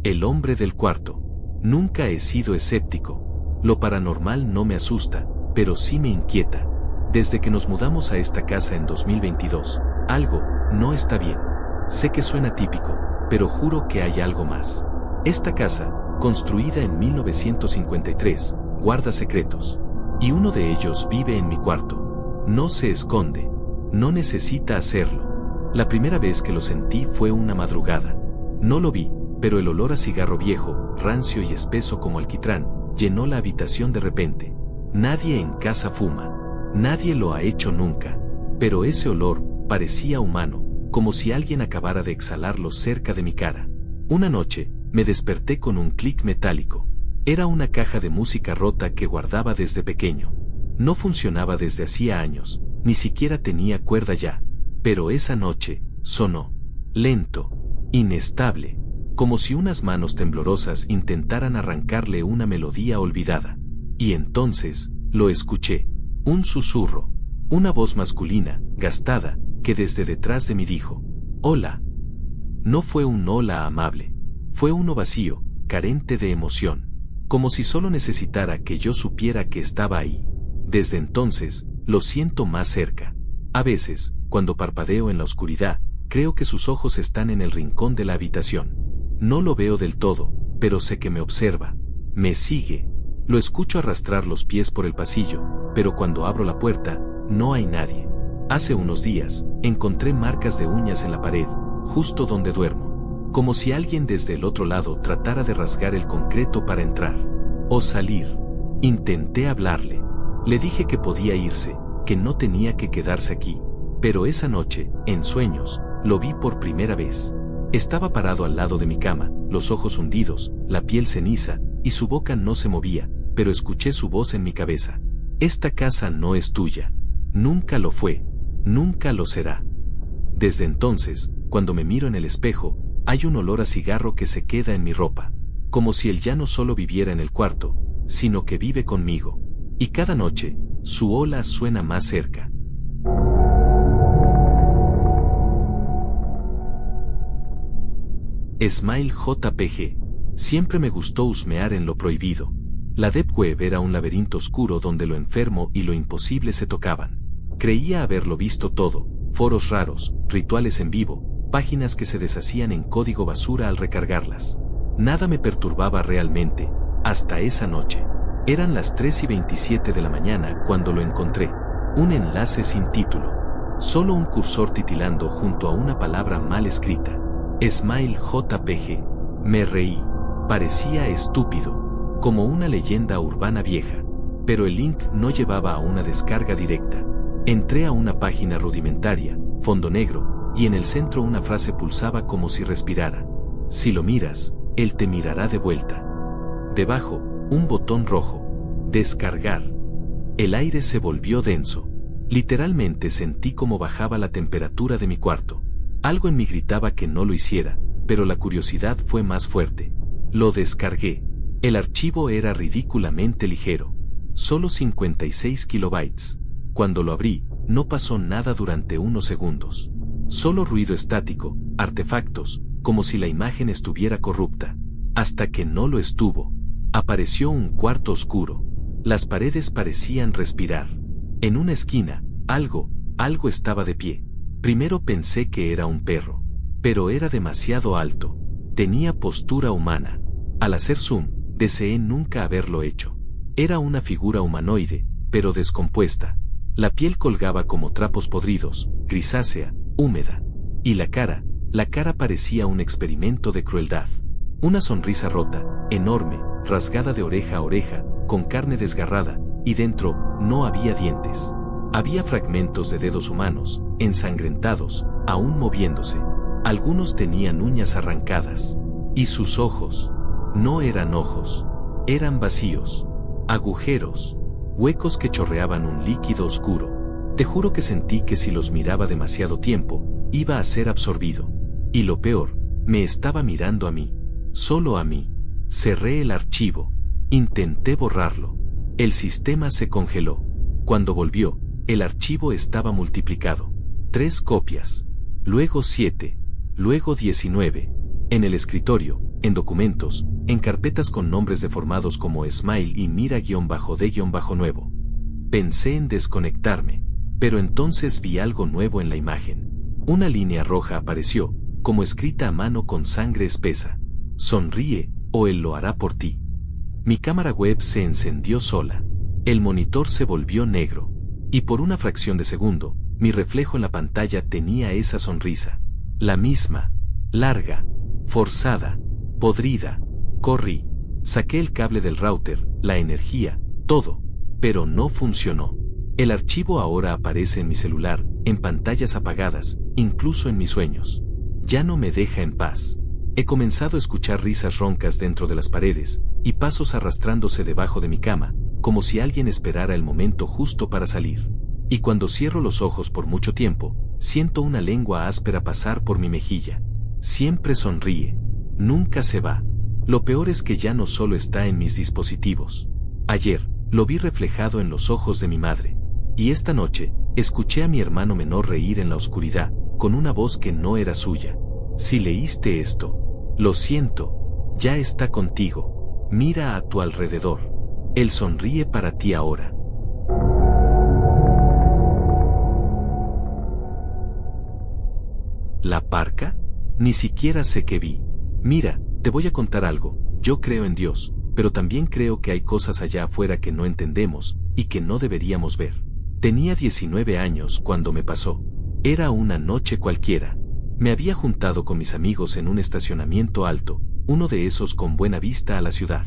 El hombre del cuarto. Nunca he sido escéptico. Lo paranormal no me asusta, pero sí me inquieta. Desde que nos mudamos a esta casa en 2022, algo no está bien. Sé que suena típico, pero juro que hay algo más. Esta casa, construida en 1953, guarda secretos. Y uno de ellos vive en mi cuarto. No se esconde. No necesita hacerlo. La primera vez que lo sentí fue una madrugada. No lo vi, pero el olor a cigarro viejo, rancio y espeso como alquitrán, llenó la habitación de repente. Nadie en casa fuma. Nadie lo ha hecho nunca. Pero ese olor parecía humano, como si alguien acabara de exhalarlo cerca de mi cara. Una noche, me desperté con un clic metálico. Era una caja de música rota que guardaba desde pequeño. No funcionaba desde hacía años, ni siquiera tenía cuerda ya. Pero esa noche, sonó. Lento. Inestable. Como si unas manos temblorosas intentaran arrancarle una melodía olvidada. Y entonces, lo escuché. Un susurro. Una voz masculina, gastada, que desde detrás de mí dijo: «Hola». No fue un hola amable. Fue uno vacío, carente de emoción. Como si solo necesitara que yo supiera que estaba ahí. Desde entonces, lo siento más cerca. A veces, cuando parpadeo en la oscuridad, creo que sus ojos están en el rincón de la habitación. No lo veo del todo, pero sé que me observa. Me sigue. Lo escucho arrastrar los pies por el pasillo, pero cuando abro la puerta, no hay nadie. Hace unos días, encontré marcas de uñas en la pared, justo donde duermo. Como si alguien desde el otro lado tratara de rasgar el concreto para entrar. O salir. Intenté hablarle. Le dije que podía irse, que no tenía que quedarse aquí. Pero esa noche, en sueños, lo vi por primera vez. Estaba parado al lado de mi cama, los ojos hundidos, la piel ceniza, y su boca no se movía, pero escuché su voz en mi cabeza. Esta casa no es tuya. Nunca lo fue. Nunca lo será. Desde entonces, cuando me miro en el espejo, hay un olor a cigarro que se queda en mi ropa. Como si él ya no solo viviera en el cuarto, sino que vive conmigo. Y cada noche, su ola suena más cerca. Smile JPG. Siempre me gustó husmear en lo prohibido. La Deep Web era un laberinto oscuro donde lo enfermo y lo imposible se tocaban. Creía haberlo visto todo: foros raros, rituales en vivo, páginas que se deshacían en código basura al recargarlas. Nada me perturbaba realmente, hasta esa noche. Eran las 3:27 de la mañana cuando lo encontré. Un enlace sin título. Solo un cursor titilando junto a una palabra mal escrita. Smile JPG. Me reí. Parecía estúpido. Como una leyenda urbana vieja. Pero el link no llevaba a una descarga directa. Entré a una página rudimentaria, fondo negro, y en el centro una frase pulsaba como si respirara. Si lo miras, él te mirará de vuelta. Debajo, un botón rojo. Descargar. El aire se volvió denso. Literalmente sentí como bajaba la temperatura de mi cuarto. Algo en mí gritaba que no lo hiciera, pero la curiosidad fue más fuerte. Lo descargué. El archivo era ridículamente ligero. Solo 56 kilobytes. Cuando lo abrí, no pasó nada durante unos segundos. Solo ruido estático, artefactos, como si la imagen estuviera corrupta. Hasta que no lo estuvo. Apareció un cuarto oscuro. Las paredes parecían respirar. En una esquina, algo estaba de pie. Primero pensé que era un perro. Pero era demasiado alto. Tenía postura humana. Al hacer zoom, deseé nunca haberlo hecho. Era una figura humanoide, pero descompuesta. La piel colgaba como trapos podridos, grisácea, húmeda. Y la cara parecía un experimento de crueldad. Una sonrisa rota, enorme, rasgada de oreja a oreja, con carne desgarrada, y dentro no había dientes. Había fragmentos de dedos humanos, ensangrentados, aún moviéndose. Algunos tenían uñas arrancadas. Y sus ojos. No eran ojos. Eran vacíos. Agujeros. Huecos que chorreaban un líquido oscuro. Te juro que sentí que si los miraba demasiado tiempo, iba a ser absorbido. Y lo peor, me estaba mirando a mí. Solo a mí. Cerré el archivo. Intenté borrarlo. El sistema se congeló. Cuando volvió, el archivo estaba multiplicado. 3 copias. Luego 7. Luego 19. En el escritorio, en documentos, en carpetas con nombres deformados como Smile y Mira-D-Nuevo. Pensé en desconectarme, pero entonces vi algo nuevo en la imagen. Una línea roja apareció, como escrita a mano con sangre espesa. Sonríe, o él lo hará por ti. Mi cámara web se encendió sola. El monitor se volvió negro. Y por una fracción de segundo, mi reflejo en la pantalla tenía esa sonrisa. La misma. Larga. Forzada. Podrida. Corrí. Saqué el cable del router, la energía, todo. Pero no funcionó. El archivo ahora aparece en mi celular, en pantallas apagadas, incluso en mis sueños. Ya no me deja en paz. He comenzado a escuchar risas roncas dentro de las paredes, y pasos arrastrándose debajo de mi cama, como si alguien esperara el momento justo para salir. Y cuando cierro los ojos por mucho tiempo, siento una lengua áspera pasar por mi mejilla. Siempre sonríe. Nunca se va. Lo peor es que ya no solo está en mis dispositivos. Ayer, lo vi reflejado en los ojos de mi madre. Y esta noche, escuché a mi hermano menor reír en la oscuridad, con una voz que no era suya. Si leíste esto, lo siento, ya está contigo. Mira a tu alrededor. Él sonríe para ti ahora. ¿La parca? Ni siquiera sé qué vi. Mira, te voy a contar algo. Yo creo en Dios, pero también creo que hay cosas allá afuera que no entendemos y que no deberíamos ver. Tenía 19 años cuando me pasó. Era una noche cualquiera. Me había juntado con mis amigos en un estacionamiento alto, uno de esos con buena vista a la ciudad.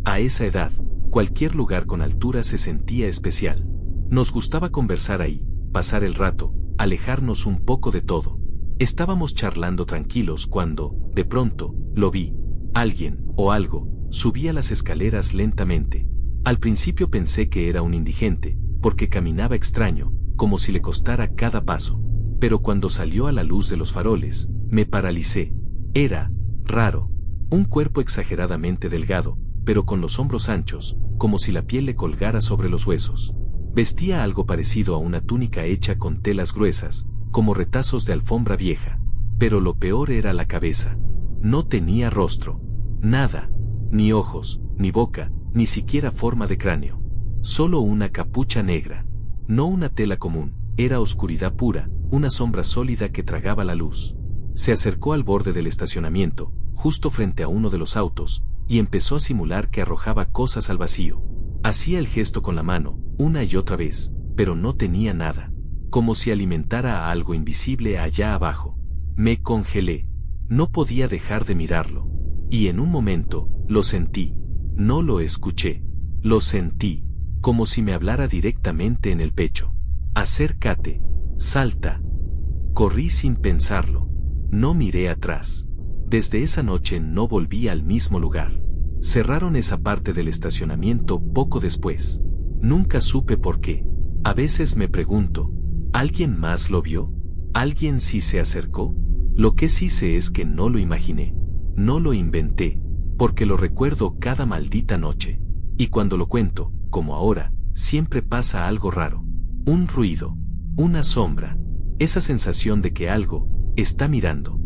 A esa edad, cualquier lugar con altura se sentía especial. Nos gustaba conversar ahí, pasar el rato, alejarnos un poco de todo. Estábamos charlando tranquilos cuando, de pronto, lo vi. Alguien, o algo, subía las escaleras lentamente. Al principio pensé que era un indigente, porque caminaba extraño, como si le costara cada paso. Pero cuando salió a la luz de los faroles, me paralicé. Era raro. Un cuerpo exageradamente delgado, pero con los hombros anchos, como si la piel le colgara sobre los huesos. Vestía algo parecido a una túnica hecha con telas gruesas, como retazos de alfombra vieja. Pero lo peor era la cabeza. No tenía rostro. Nada. Ni ojos, ni boca, ni siquiera forma de cráneo. Solo una capucha negra. No una tela común, era oscuridad pura, una sombra sólida que tragaba la luz. Se acercó al borde del estacionamiento, justo frente a uno de los autos, y empezó a simular que arrojaba cosas al vacío. Hacía el gesto con la mano, una y otra vez, pero no tenía nada. Como si alimentara a algo invisible allá abajo. Me congelé. No podía dejar de mirarlo. Y en un momento, lo sentí. No lo escuché. Lo sentí. Como si me hablara directamente en el pecho. Acércate. Salta. Corrí sin pensarlo. No miré atrás. Desde esa noche no volví al mismo lugar. Cerraron esa parte del estacionamiento poco después. Nunca supe por qué. A veces me pregunto, ¿alguien más lo vio? ¿Alguien sí se acercó? Lo que sí sé es que no lo imaginé. No lo inventé, porque lo recuerdo cada maldita noche. Y cuando lo cuento, como ahora, siempre pasa algo raro. Un ruido. Una sombra. Esa sensación de que algo está mirando.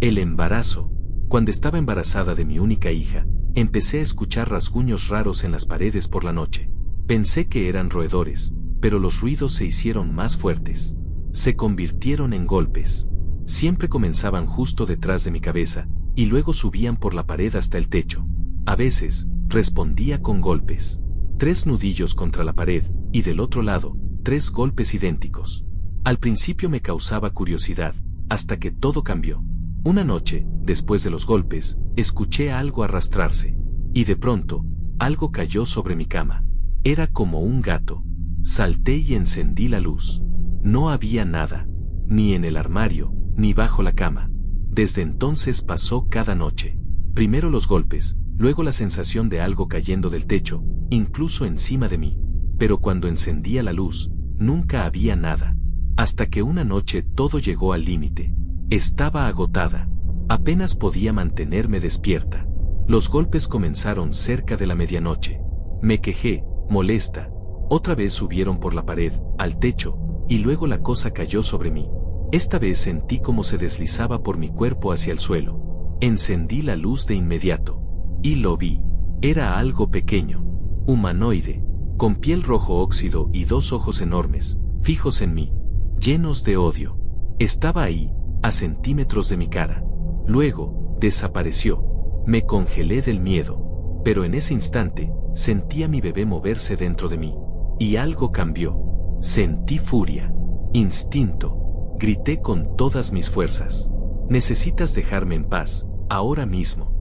El embarazo. Cuando estaba embarazada de mi única hija, empecé a escuchar rasguños raros en las paredes por la noche. Pensé que eran roedores, pero los ruidos se hicieron más fuertes. Se convirtieron en golpes. Siempre comenzaban justo detrás de mi cabeza, y luego subían por la pared hasta el techo. A veces, respondía con golpes. 3 nudillos contra la pared, y del otro lado, 3 golpes idénticos. Al principio me causaba curiosidad, hasta que todo cambió. Una noche, después de los golpes, escuché algo arrastrarse. Y de pronto, algo cayó sobre mi cama. Era como un gato. Salté y encendí la luz. No había nada. Ni en el armario, ni bajo la cama. Desde entonces pasó cada noche. Primero los golpes, luego la sensación de algo cayendo del techo, incluso encima de mí. Pero cuando encendía la luz, nunca había nada. Hasta que una noche todo llegó al límite. Estaba agotada. Apenas podía mantenerme despierta. Los golpes comenzaron cerca de la medianoche. Me quejé, molesta. Otra vez subieron por la pared, al techo, y luego la cosa cayó sobre mí. Esta vez sentí como se deslizaba por mi cuerpo hacia el suelo. Encendí la luz de inmediato. Y lo vi. Era algo pequeño. Humanoide. Con piel rojo óxido y dos ojos enormes, fijos en mí. Llenos de odio. Estaba ahí, a centímetros de mi cara. Luego, desapareció. Me congelé del miedo. Pero en ese instante, sentí a mi bebé moverse dentro de mí. Y algo cambió. Sentí furia. Instinto. Grité con todas mis fuerzas. Necesitas dejarme en paz, ahora mismo.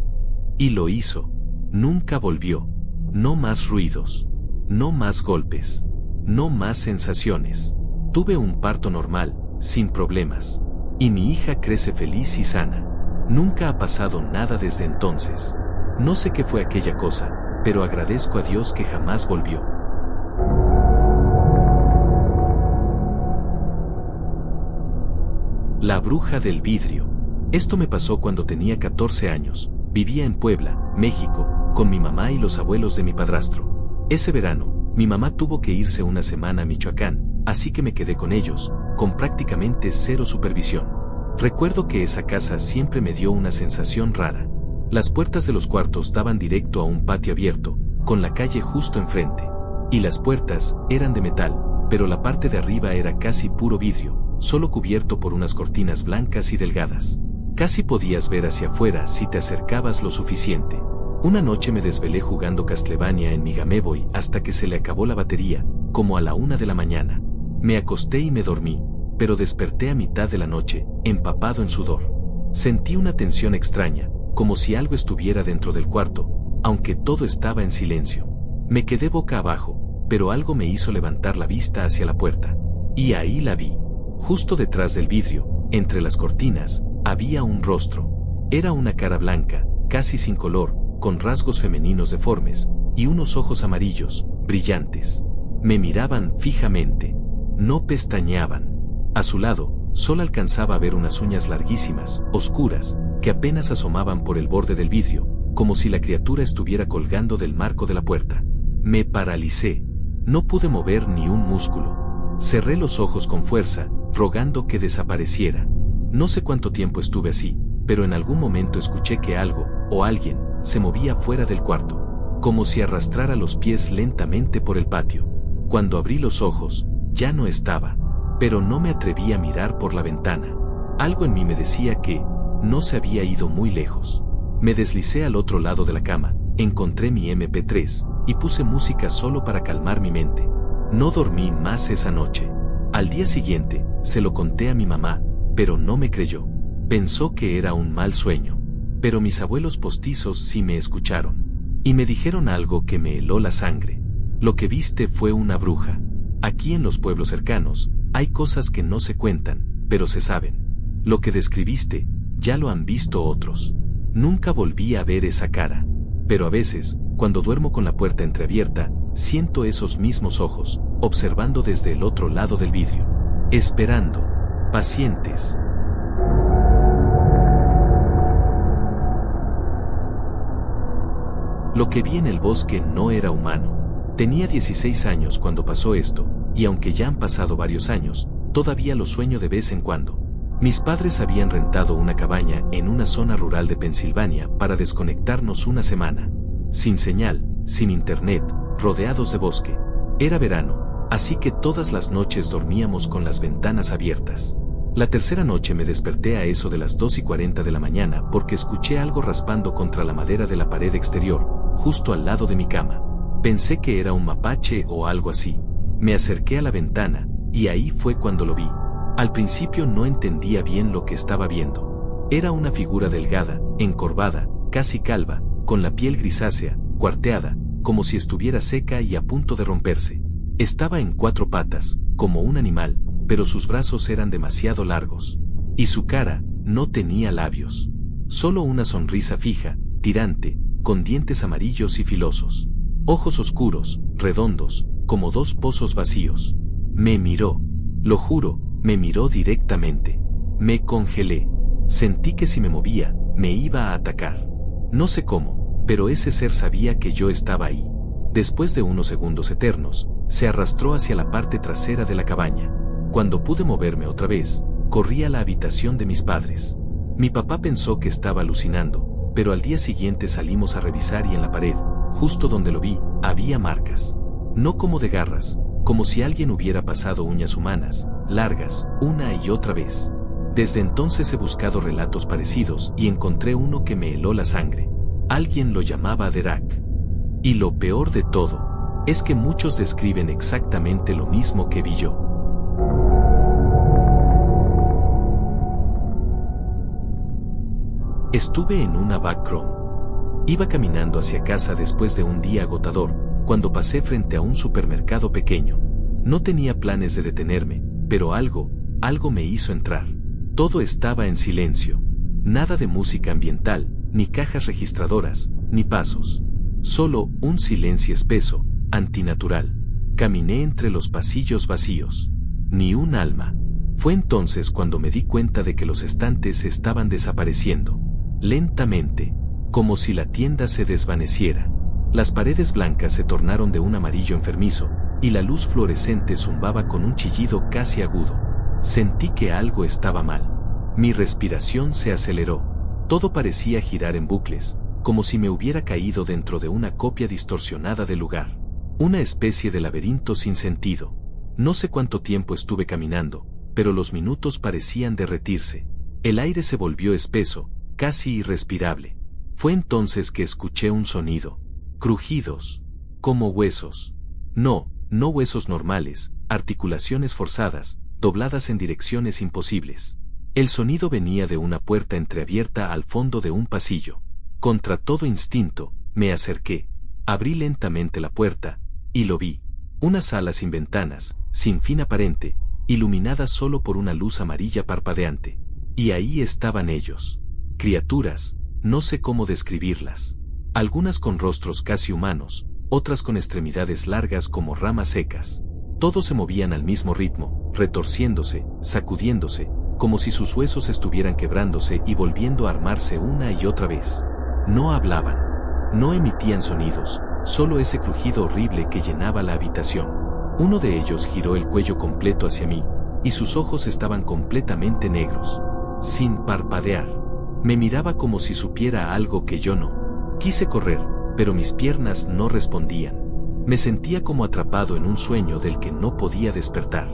Y lo hizo. Nunca volvió. No más ruidos. No más golpes. No más sensaciones. Tuve un parto normal, sin problemas. Y mi hija crece feliz y sana. Nunca ha pasado nada desde entonces. No sé qué fue aquella cosa, pero agradezco a Dios que jamás volvió. La bruja del vidrio. Esto me pasó cuando tenía 14 años. Vivía en Puebla, México, con mi mamá y los abuelos de mi padrastro. Ese verano, mi mamá tuvo que irse una semana a Michoacán, así que me quedé con ellos, con prácticamente cero supervisión. Recuerdo que esa casa siempre me dio una sensación rara. Las puertas de los cuartos daban directo a un patio abierto, con la calle justo enfrente. Y las puertas eran de metal, pero la parte de arriba era casi puro vidrio, solo cubierto por unas cortinas blancas y delgadas. Casi podías ver hacia afuera si te acercabas lo suficiente. Una noche me desvelé jugando Castlevania en mi Game Boy hasta que se le acabó la batería, como a la 1 de la mañana. Me acosté y me dormí, pero desperté a mitad de la noche, empapado en sudor. Sentí una tensión extraña, como si algo estuviera dentro del cuarto, aunque todo estaba en silencio. Me quedé boca abajo, pero algo me hizo levantar la vista hacia la puerta. Y ahí la vi. Justo detrás del vidrio, entre las cortinas, había un rostro. Era una cara blanca, casi sin color, con rasgos femeninos deformes, y unos ojos amarillos, brillantes. Me miraban fijamente. No pestañeaban. A su lado, solo alcanzaba a ver unas uñas larguísimas, oscuras, que apenas asomaban por el borde del vidrio, como si la criatura estuviera colgando del marco de la puerta. Me paralicé. No pude mover ni un músculo. Cerré los ojos con fuerza, rogando que desapareciera. No sé cuánto tiempo estuve así, pero en algún momento escuché que algo, o alguien, se movía fuera del cuarto, como si arrastrara los pies lentamente por el patio. Cuando abrí los ojos, ya no estaba, pero no me atreví a mirar por la ventana. Algo en mí me decía que no se había ido muy lejos. Me deslicé al otro lado de la cama, encontré mi MP3, y puse música solo para calmar mi mente. No dormí más esa noche. Al día siguiente, se lo conté a mi mamá, pero no me creyó. Pensó que era un mal sueño. Pero mis abuelos postizos sí me escucharon. Y me dijeron algo que me heló la sangre. Lo que viste fue una bruja. Aquí en los pueblos cercanos, hay cosas que no se cuentan, pero se saben. Lo que describiste, ya lo han visto otros. Nunca volví a ver esa cara. Pero a veces, cuando duermo con la puerta entreabierta, siento esos mismos ojos, observando desde el otro lado del vidrio. Esperando. Pacientes. Lo que vi en el bosque no era humano. Tenía 16 años cuando pasó esto, y aunque ya han pasado varios años, todavía lo sueño de vez en cuando. Mis padres habían rentado una cabaña en una zona rural de Pensilvania para desconectarnos una semana. Sin señal, sin internet, rodeados de bosque. Era verano, así que todas las noches dormíamos con las ventanas abiertas. La tercera noche me desperté a eso de las 2:40 de la mañana porque escuché algo raspando contra la madera de la pared exterior, justo al lado de mi cama. Pensé que era un mapache o algo así. Me acerqué a la ventana, y ahí fue cuando lo vi. Al principio no entendía bien lo que estaba viendo. Era una figura delgada, encorvada, casi calva, con la piel grisácea, cuarteada, como si estuviera seca y a punto de romperse. Estaba en 4 patas, como un animal, pero sus brazos eran demasiado largos. Y su cara no tenía labios. Solo una sonrisa fija, tirante, con dientes amarillos y filosos. Ojos oscuros, redondos, como 2 pozos vacíos. Me miró. Lo juro, me miró directamente. Me congelé. Sentí que si me movía, me iba a atacar. No sé cómo, pero ese ser sabía que yo estaba ahí. Después de unos segundos eternos, se arrastró hacia la parte trasera de la cabaña. Cuando pude moverme otra vez, corrí a la habitación de mis padres. Mi papá pensó que estaba alucinando, pero al día siguiente salimos a revisar y en la pared, justo donde lo vi, había marcas. No como de garras, como si alguien hubiera pasado uñas humanas, largas, una y otra vez. Desde entonces he buscado relatos parecidos y encontré uno que me heló la sangre. Alguien lo llamaba Derak. Y lo peor de todo, es que muchos describen exactamente lo mismo que vi yo. Estuve en una backroom. Iba caminando hacia casa después de un día agotador, cuando pasé frente a un supermercado pequeño. No tenía planes de detenerme, pero algo me hizo entrar. Todo estaba en silencio. Nada de música ambiental, ni cajas registradoras, ni pasos. Solo un silencio espeso, antinatural. Caminé entre los pasillos vacíos. Ni un alma. Fue entonces cuando me di cuenta de que los estantes estaban desapareciendo. Lentamente, como si la tienda se desvaneciera. Las paredes blancas se tornaron de un amarillo enfermizo, y la luz fluorescente zumbaba con un chillido casi agudo. Sentí que algo estaba mal. Mi respiración se aceleró. Todo parecía girar en bucles, como si me hubiera caído dentro de una copia distorsionada del lugar. Una especie de laberinto sin sentido. No sé cuánto tiempo estuve caminando, pero los minutos parecían derretirse. El aire se volvió espeso, casi irrespirable. Fue entonces que escuché un sonido. Crujidos. Como huesos. No huesos normales, articulaciones forzadas, dobladas en direcciones imposibles. El sonido venía de una puerta entreabierta al fondo de un pasillo. Contra todo instinto, me acerqué. Abrí lentamente la puerta, y lo vi. Una sala sin ventanas, sin fin aparente, iluminada solo por una luz amarilla parpadeante. Y ahí estaban ellos. Criaturas, no sé cómo describirlas. Algunas con rostros casi humanos, otras con extremidades largas como ramas secas. Todos se movían al mismo ritmo, retorciéndose, sacudiéndose, como si sus huesos estuvieran quebrándose y volviendo a armarse una y otra vez. No hablaban. No emitían sonidos, solo ese crujido horrible que llenaba la habitación. Uno de ellos giró el cuello completo hacia mí, y sus ojos estaban completamente negros. Sin parpadear. Me miraba como si supiera algo que yo no. Quise correr, pero mis piernas no respondían. Me sentía como atrapado en un sueño del que no podía despertar.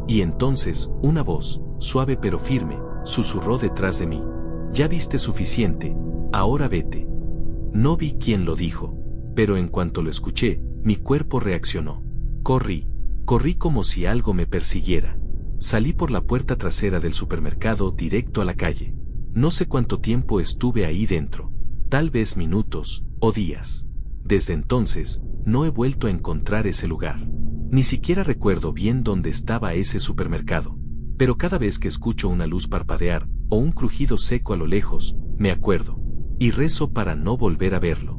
Y entonces, una voz, suave pero firme, susurró detrás de mí. Ya viste suficiente, ahora vete. No vi quién lo dijo, pero en cuanto lo escuché, mi cuerpo reaccionó. Corrí como si algo me persiguiera. Salí por la puerta trasera del supermercado directo a la calle. No sé cuánto tiempo estuve ahí dentro. Tal vez minutos, o días. Desde entonces, no he vuelto a encontrar ese lugar. Ni siquiera recuerdo bien dónde estaba ese supermercado. Pero cada vez que escucho una luz parpadear, o un crujido seco a lo lejos, me acuerdo. Y rezo para no volver a verlo.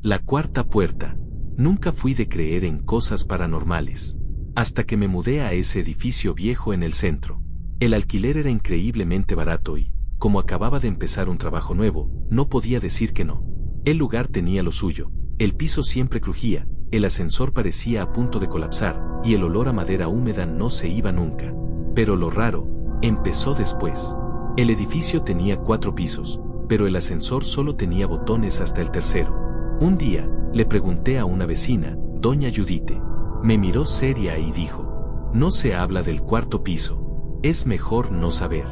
La cuarta puerta. Nunca fui de creer en cosas paranormales. Hasta que me mudé a ese edificio viejo en el centro. El alquiler era increíblemente barato y, como acababa de empezar un trabajo nuevo, no podía decir que no. El lugar tenía lo suyo, el piso siempre crujía, el ascensor parecía a punto de colapsar, y el olor a madera húmeda no se iba nunca. Pero lo raro, empezó después. El edificio tenía 4 pisos, pero el ascensor solo tenía botones hasta el tercero. Un día, le pregunté a una vecina, doña Judite. Me miró seria y dijo, no se habla del 4º piso, es mejor no saber.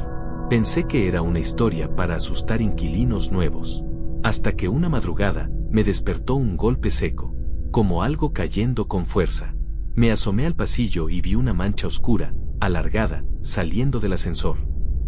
Pensé que era una historia para asustar inquilinos nuevos. Hasta que una madrugada, me despertó un golpe seco, como algo cayendo con fuerza. Me asomé al pasillo y vi una mancha oscura, alargada, saliendo del ascensor.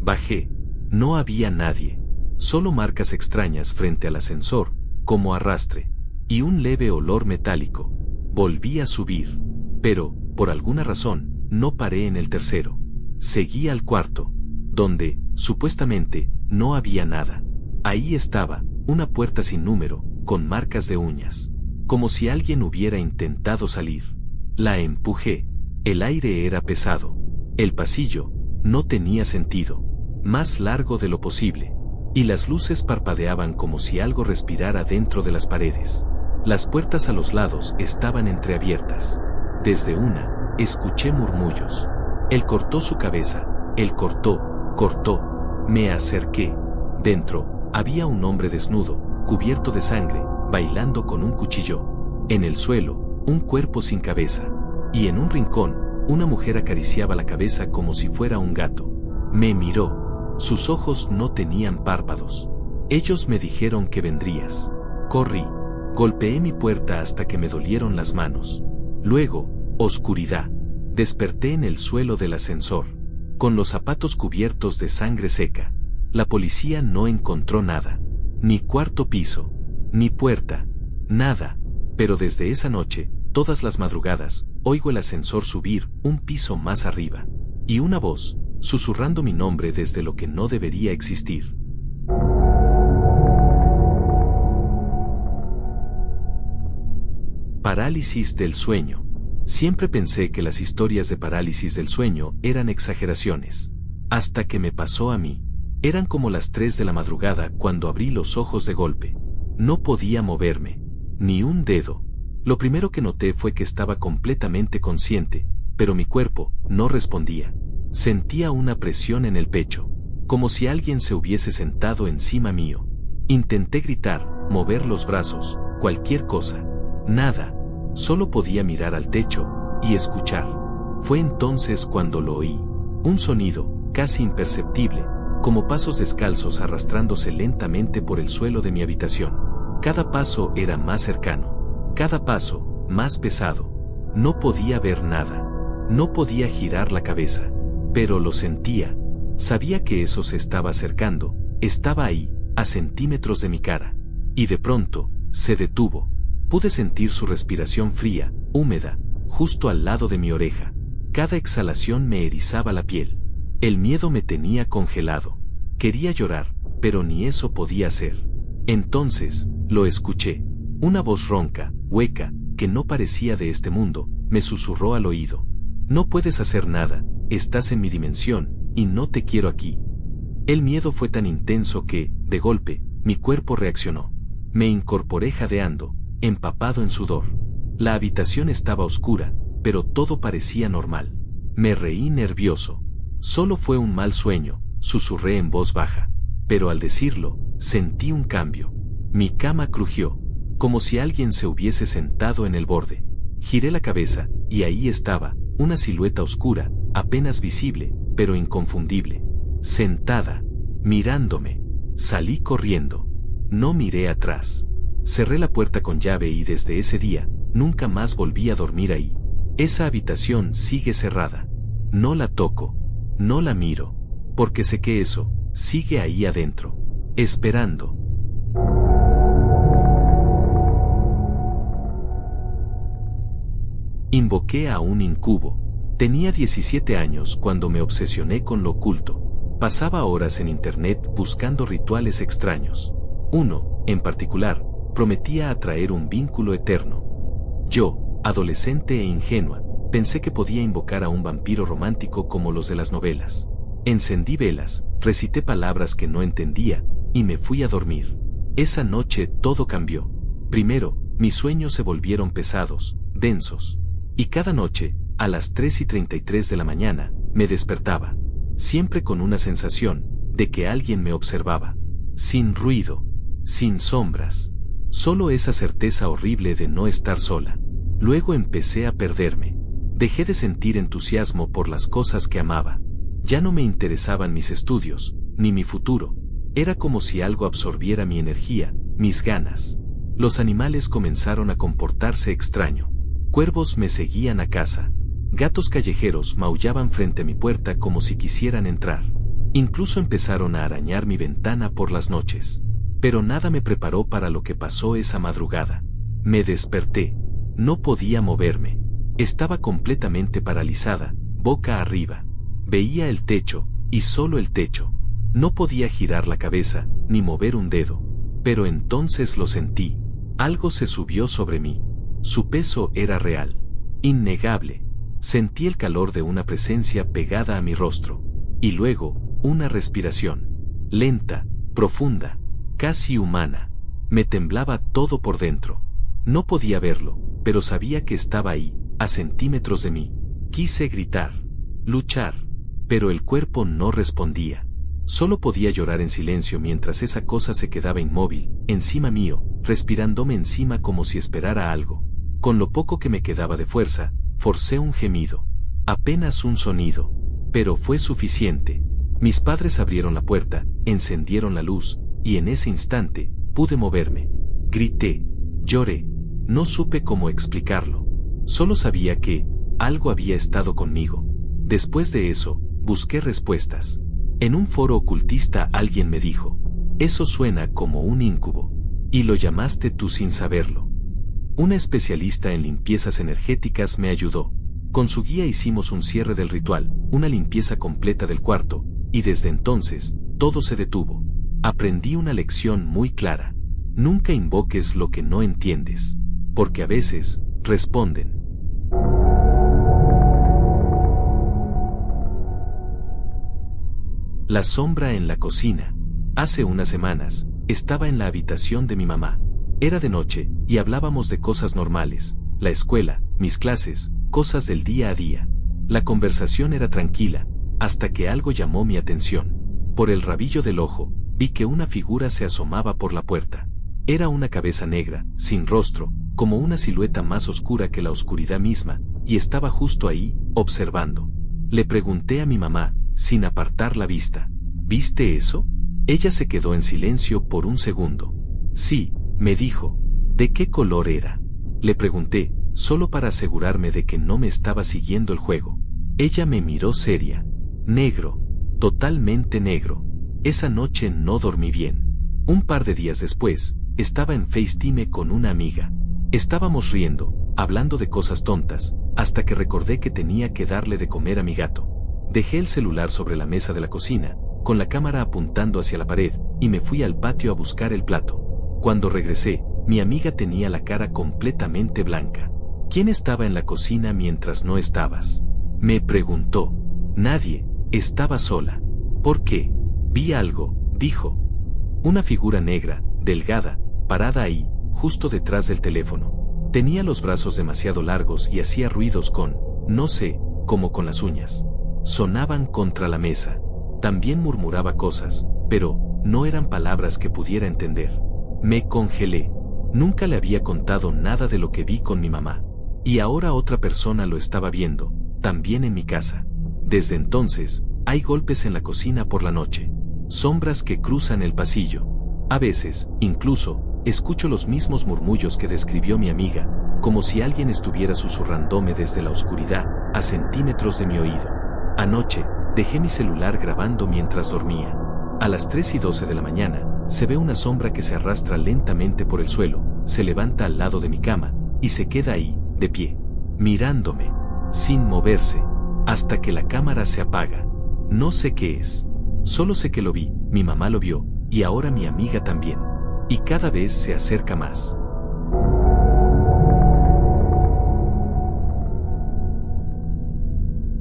Bajé. No había nadie. Solo marcas extrañas frente al ascensor, como arrastre. Y un leve olor metálico. Volví a subir. Pero, por alguna razón, no paré en el tercero. Seguí al cuarto, donde, supuestamente, no había nada. Ahí estaba, una puerta sin número, con marcas de uñas. Como si alguien hubiera intentado salir. La empujé. El aire era pesado. El pasillo no tenía sentido. Más largo de lo posible. Y las luces parpadeaban como si algo respirara dentro de las paredes. Las puertas a los lados estaban entreabiertas. Desde una, escuché murmullos. Él cortó su cabeza, él cortó. Me acerqué. Dentro, había un hombre desnudo, cubierto de sangre, bailando con un cuchillo. En el suelo, un cuerpo sin cabeza. Y en un rincón, una mujer acariciaba la cabeza como si fuera un gato. Me miró. Sus ojos no tenían párpados. Ellos me dijeron que vendrías. Corrí. Golpeé mi puerta hasta que me dolieron las manos. Luego, oscuridad. Desperté en el suelo del ascensor, con los zapatos cubiertos de sangre seca. La policía no encontró nada. Ni cuarto piso, ni puerta, nada. Pero desde esa noche, todas las madrugadas, oigo el ascensor subir un piso más arriba. Y una voz, susurrando mi nombre desde lo que no debería existir. Parálisis del sueño. Siempre pensé que las historias de parálisis del sueño eran exageraciones. Hasta que me pasó a mí. Eran como las 3 de la madrugada cuando abrí los ojos de golpe. No podía moverme. Ni un dedo. Lo primero que noté fue que estaba completamente consciente, pero mi cuerpo no respondía. Sentía una presión en el pecho, como si alguien se hubiese sentado encima mío. Intenté gritar, mover los brazos, cualquier cosa. Nada. Solo podía mirar al techo y escuchar. Fue entonces cuando lo oí. Un sonido, casi imperceptible, como pasos descalzos arrastrándose lentamente por el suelo de mi habitación. Cada paso era más cercano. Cada paso, más pesado. No podía ver nada. No podía girar la cabeza. Pero lo sentía. Sabía que eso se estaba acercando. Estaba ahí, a centímetros de mi cara. Y de pronto, se detuvo. Pude sentir su respiración fría, húmeda, justo al lado de mi oreja. Cada exhalación me erizaba la piel. El miedo me tenía congelado. Quería llorar, pero ni eso podía hacer. Entonces, lo escuché. Una voz ronca, hueca, que no parecía de este mundo, me susurró al oído. No puedes hacer nada, estás en mi dimensión, y no te quiero aquí. El miedo fue tan intenso que, de golpe, mi cuerpo reaccionó. Me incorporé jadeando, empapado en sudor. La habitación estaba oscura, pero todo parecía normal. Me reí nervioso. Solo fue un mal sueño, susurré en voz baja. Pero al decirlo, sentí un cambio. Mi cama crujió, como si alguien se hubiese sentado en el borde. Giré la cabeza, y ahí estaba, una silueta oscura, apenas visible, pero inconfundible. Sentada, mirándome. Salí corriendo. No miré atrás. Cerré la puerta con llave y desde ese día, nunca más volví a dormir ahí. Esa habitación sigue cerrada. No la toco. No la miro. Porque sé que eso, sigue ahí adentro. Esperando. Invoqué a un incubo. Tenía 17 años cuando me obsesioné con lo oculto. Pasaba horas en internet buscando rituales extraños. Uno, en particular, prometía atraer un vínculo eterno. Yo, adolescente e ingenua, pensé que podía invocar a un vampiro romántico como los de las novelas. Encendí velas, recité palabras que no entendía, y me fui a dormir. Esa noche todo cambió. Primero, mis sueños se volvieron pesados, densos. Y cada noche, a las 3:33 de la mañana, me despertaba. Siempre con una sensación de que alguien me observaba. Sin ruido, sin sombras. Solo esa certeza horrible de no estar sola. Luego empecé a perderme. Dejé de sentir entusiasmo por las cosas que amaba. Ya no me interesaban mis estudios, ni mi futuro. Era como si algo absorbiera mi energía, mis ganas. Los animales comenzaron a comportarse extraño. Cuervos me seguían a casa. Gatos callejeros maullaban frente a mi puerta como si quisieran entrar. Incluso empezaron a arañar mi ventana por las noches. Pero nada me preparó para lo que pasó esa madrugada. Me desperté. No podía moverme. Estaba completamente paralizada, boca arriba. Veía el techo, y solo el techo. No podía girar la cabeza, ni mover un dedo. Pero entonces lo sentí. Algo se subió sobre mí. Su peso era real. Innegable. Sentí el calor de una presencia pegada a mi rostro. Y luego, una respiración. Lenta, profunda, casi humana. Me temblaba todo por dentro. No podía verlo, pero sabía que estaba ahí, a centímetros de mí. Quise gritar, luchar, pero el cuerpo no respondía. Solo podía llorar en silencio mientras esa cosa se quedaba inmóvil, encima mío, respirándome encima como si esperara algo. Con lo poco que me quedaba de fuerza, forcé un gemido. Apenas un sonido. Pero fue suficiente. Mis padres abrieron la puerta, encendieron la luz, y en ese instante, pude moverme. Grité, lloré. No supe cómo explicarlo. Solo sabía que algo había estado conmigo. Después de eso, busqué respuestas. En un foro ocultista alguien me dijo, eso suena como un incubo. Y lo llamaste tú sin saberlo. Una especialista en limpiezas energéticas me ayudó. Con su guía hicimos un cierre del ritual, una limpieza completa del cuarto, y desde entonces, todo se detuvo. Aprendí una lección muy clara. Nunca invoques lo que no entiendes. Porque a veces, responden. La sombra en la cocina. Hace unas semanas, estaba en la habitación de mi mamá. Era de noche, y hablábamos de cosas normales, la escuela, mis clases, cosas del día a día. La conversación era tranquila, hasta que algo llamó mi atención. Por el rabillo del ojo, vi que una figura se asomaba por la puerta. Era una cabeza negra, sin rostro, como una silueta más oscura que la oscuridad misma, y estaba justo ahí, observando. Le pregunté a mi mamá, sin apartar la vista, ¿viste eso? Ella se quedó en silencio por un segundo. Sí, me dijo. ¿De qué color era? Le pregunté, solo para asegurarme de que no me estaba siguiendo el juego. Ella me miró seria. Negro, totalmente negro. Esa noche no dormí bien. Un par de días después, estaba en FaceTime con una amiga. Estábamos riendo, hablando de cosas tontas, hasta que recordé que tenía que darle de comer a mi gato. Dejé el celular sobre la mesa de la cocina, con la cámara apuntando hacia la pared, y me fui al patio a buscar el plato. Cuando regresé, mi amiga tenía la cara completamente blanca. ¿Quién estaba en la cocina mientras no estabas? Me preguntó. Nadie, estaba sola. ¿Por qué? Vi algo, dijo. Una figura negra, delgada, parada ahí, justo detrás del teléfono. Tenía los brazos demasiado largos y hacía ruidos con, no sé, como con las uñas. Sonaban contra la mesa. También murmuraba cosas, pero no eran palabras que pudiera entender. Me congelé. Nunca le había contado nada de lo que vi con mi mamá. Y ahora otra persona lo estaba viendo, también en mi casa. Desde entonces, hay golpes en la cocina por la noche. Sombras que cruzan el pasillo. A veces, incluso, escucho los mismos murmullos que describió mi amiga, como si alguien estuviera susurrándome desde la oscuridad, a centímetros de mi oído. Anoche, dejé mi celular grabando mientras dormía. A las 3:12 de la mañana, se ve una sombra que se arrastra lentamente por el suelo, se levanta al lado de mi cama, y se queda ahí, de pie, mirándome, sin moverse, hasta que la cámara se apaga. No sé qué es. Solo sé que lo vi, mi mamá lo vio, y ahora mi amiga también. Y cada vez se acerca más.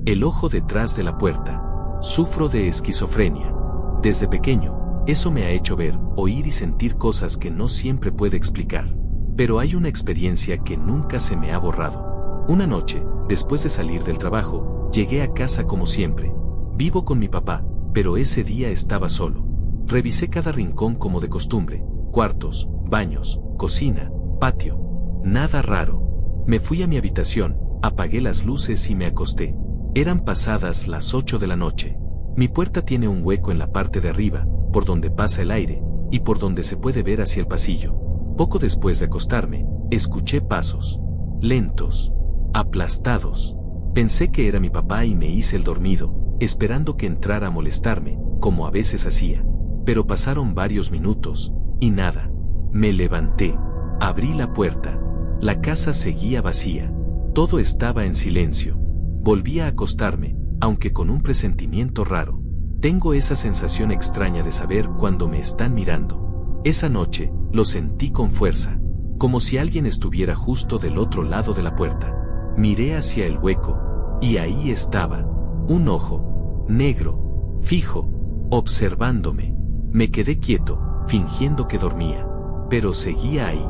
El ojo detrás de la puerta. Sufro de esquizofrenia. Desde pequeño, eso me ha hecho ver, oír y sentir cosas que no siempre puedo explicar. Pero hay una experiencia que nunca se me ha borrado. Una noche, después de salir del trabajo, llegué a casa como siempre. Vivo con mi papá, pero ese día estaba solo. Revisé cada rincón como de costumbre, cuartos, baños, cocina, patio. Nada raro. Me fui a mi habitación, apagué las luces y me acosté. Eran pasadas las 8 de la noche. Mi puerta tiene un hueco en la parte de arriba, por donde pasa el aire, y por donde se puede ver hacia el pasillo. Poco después de acostarme, escuché pasos. Lentos. Aplastados. Pensé que era mi papá y me hice el dormido, esperando que entrara a molestarme, como a veces hacía. Pero pasaron varios minutos, y nada. Me levanté. Abrí la puerta. La casa seguía vacía. Todo estaba en silencio. Volví a acostarme, aunque con un presentimiento raro. Tengo esa sensación extraña de saber cuando me están mirando. Esa noche, lo sentí con fuerza, como si alguien estuviera justo del otro lado de la puerta. Miré hacia el hueco, y ahí estaba, un ojo, negro, fijo, observándome. Me quedé quieto, fingiendo que dormía, pero seguía ahí,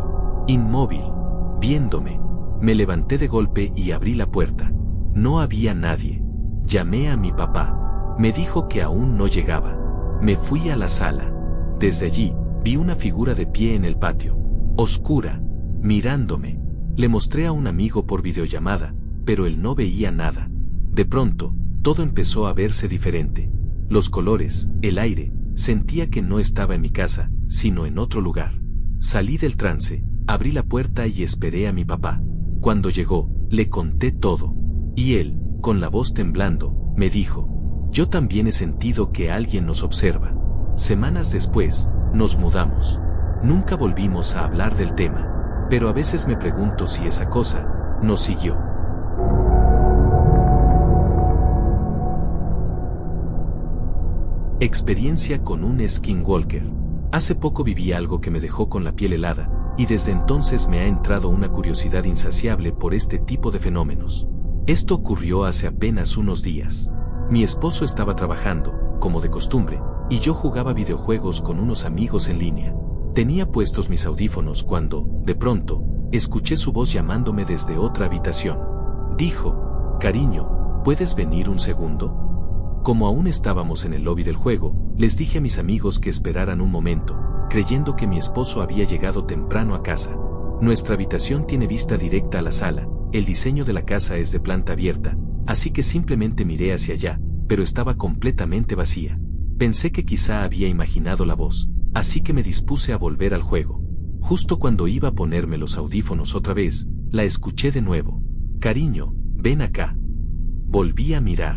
inmóvil. viéndome. Me levanté de golpe y abrí la puerta. No había nadie. Llamé a mi papá. Me dijo que aún no llegaba. Me fui a la sala. Desde allí, vi una figura de pie en el patio, oscura, mirándome. Le mostré a un amigo por videollamada, pero él no veía nada. De pronto, todo empezó a verse diferente. Los colores, el aire, sentía que no estaba en mi casa, sino en otro lugar. Salí del trance, abrí la puerta y esperé a mi papá. Cuando llegó, le conté todo. Y él, con la voz temblando, me dijo: yo también he sentido que alguien nos observa. Semanas después, nos mudamos. Nunca volvimos a hablar del tema, pero a veces me pregunto si esa cosa nos siguió. Experiencia con un skinwalker. Hace poco viví algo que me dejó con la piel helada, y desde entonces me ha entrado una curiosidad insaciable por este tipo de fenómenos. Esto ocurrió hace apenas unos días. Mi esposo estaba trabajando, como de costumbre, y yo jugaba videojuegos con unos amigos en línea. Tenía puestos mis audífonos cuando, de pronto, escuché su voz llamándome desde otra habitación. Dijo: cariño, ¿puedes venir un segundo? Como aún estábamos en el lobby del juego, les dije a mis amigos que esperaran un momento, creyendo que mi esposo había llegado temprano a casa. Nuestra habitación tiene vista directa a la sala, el diseño de la casa es de planta abierta, así que simplemente miré hacia allá, pero estaba completamente vacía. Pensé que quizá había imaginado la voz, así que me dispuse a volver al juego. Justo cuando iba a ponerme los audífonos otra vez, la escuché de nuevo. Cariño, ven acá. Volví a mirar.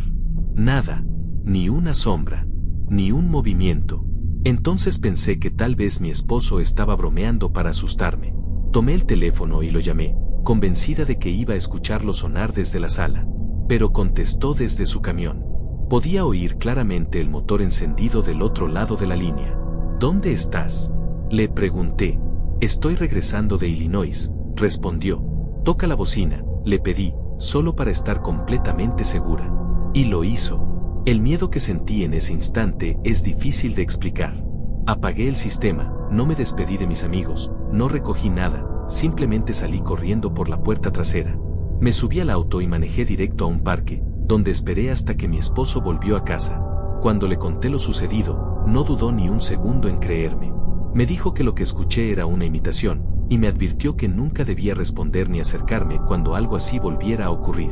Nada. Ni una sombra, ni un movimiento. Entonces pensé que tal vez mi esposo estaba bromeando para asustarme. Tomé el teléfono y lo llamé, convencida de que iba a escucharlo sonar desde la sala. Pero contestó desde su camión. Podía oír claramente el motor encendido del otro lado de la línea. ¿Dónde estás?, le pregunté. Estoy regresando de Illinois, respondió. Toca la bocina, le pedí, solo para estar completamente segura. Y lo hizo. El miedo que sentí en ese instante es difícil de explicar. Apagué el sistema, no me despedí de mis amigos, no recogí nada, simplemente salí corriendo por la puerta trasera. Me subí al auto y manejé directo a un parque, donde esperé hasta que mi esposo volvió a casa. Cuando le conté lo sucedido, no dudó ni un segundo en creerme. Me dijo que lo que escuché era una imitación, y me advirtió que nunca debía responder ni acercarme cuando algo así volviera a ocurrir.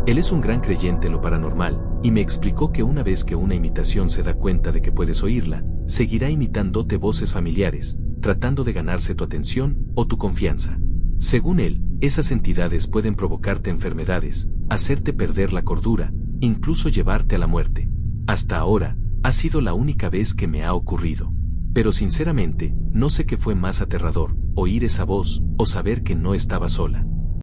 Él es un gran creyente en lo paranormal, y me explicó que una vez que una imitación se da cuenta de que puedes oírla, seguirá imitándote voces familiares, tratando de ganarse tu atención o tu confianza. Según él, esas entidades pueden provocarte enfermedades, hacerte perder la cordura, incluso llevarte a la muerte. Hasta ahora, ha sido la única vez que me ha ocurrido. Pero sinceramente, no sé qué fue más aterrador, oír esa voz, o saber que no estaba sola.